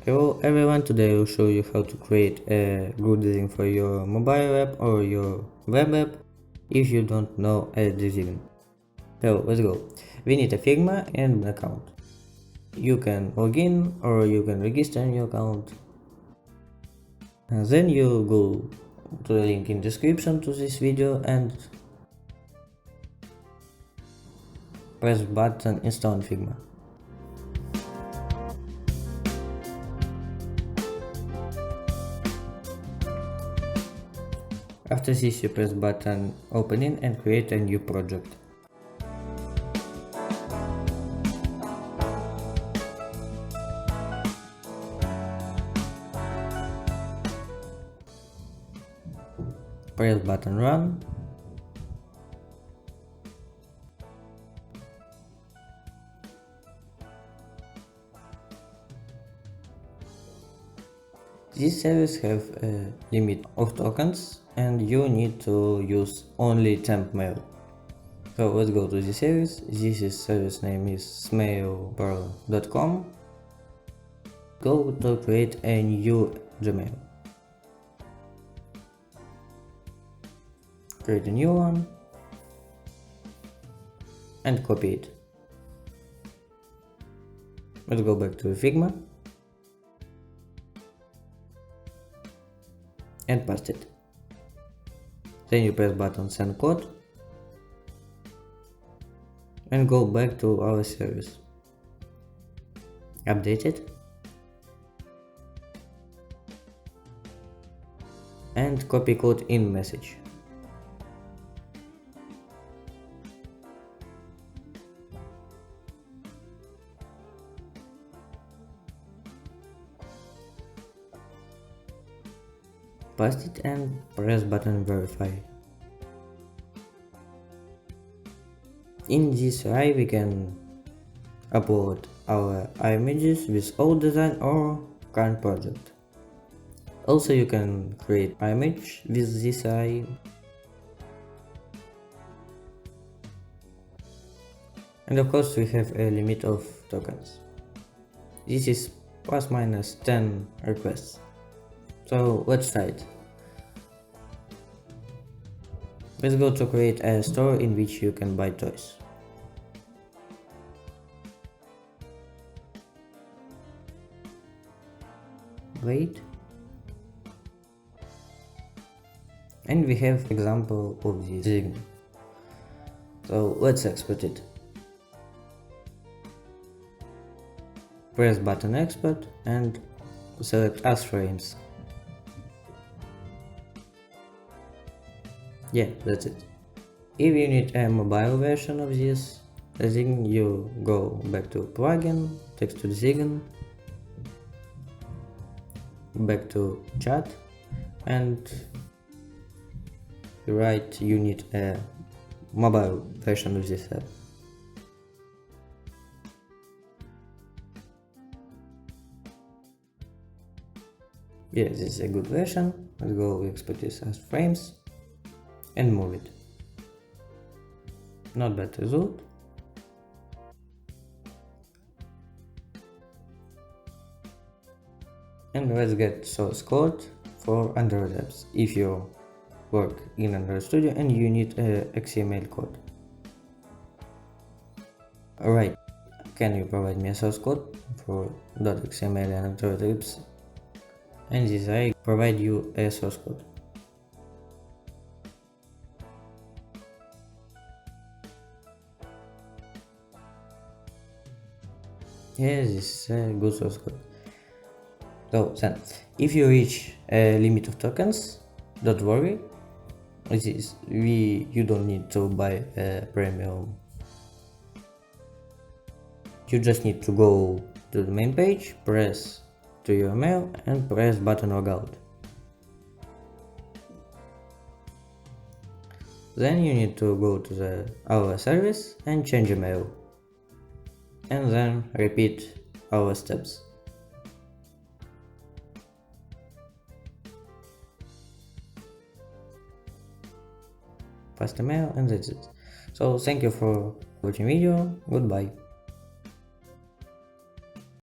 Hello everyone, today I will show you how to create a good design for your mobile app or your web app if you don't know a design. So let's go. We need a Figma and an account. You can log in or you can register your account. And then you go to the link in description to this video and press button install Figma. After this you press button opening and create a new project. Press button run. This service have a limit of tokens and you need to use only temp mail. So let's go to the service. Service name is smailpearl.com. Go to create a new Gmail. Create a new one and copy it. Let's go back to Figma and paste it. Then you press button send code and go back to our service. Update it and copy code in message. Paste it and press button verify. In this UI we can upload our images with old design or current project. Also you can create image with this UI. And of course we have a limit of tokens. This is plus minus 10 requests. So let's try it. Let's go to create a store in which you can buy toys. Wait. And we have example of this Figma. So let's export it. Press button export and select as frames. Yeah, that's it. If you need a mobile version of this design, you go back to plugin, text to design, back to chat, and you write you need a mobile version of this app. Yeah, this is a good version. Let's go export this as frames and move it. Not bad result. And let's get source code for Android apps if you work in Android Studio and you need a XML code. Alright, can you provide me a source code for .xml and Android apps? And this I provide you a source code. Yes, this is a good source code. So then, if you reach a limit of tokens, don't worry. You don't need to buy a premium. You just need to go to the main page, press to your mail and press button logout. Then you need to go to our service and change your mail. And then repeat our steps. Paste the mail and that's it. So thank you for watching video. Goodbye.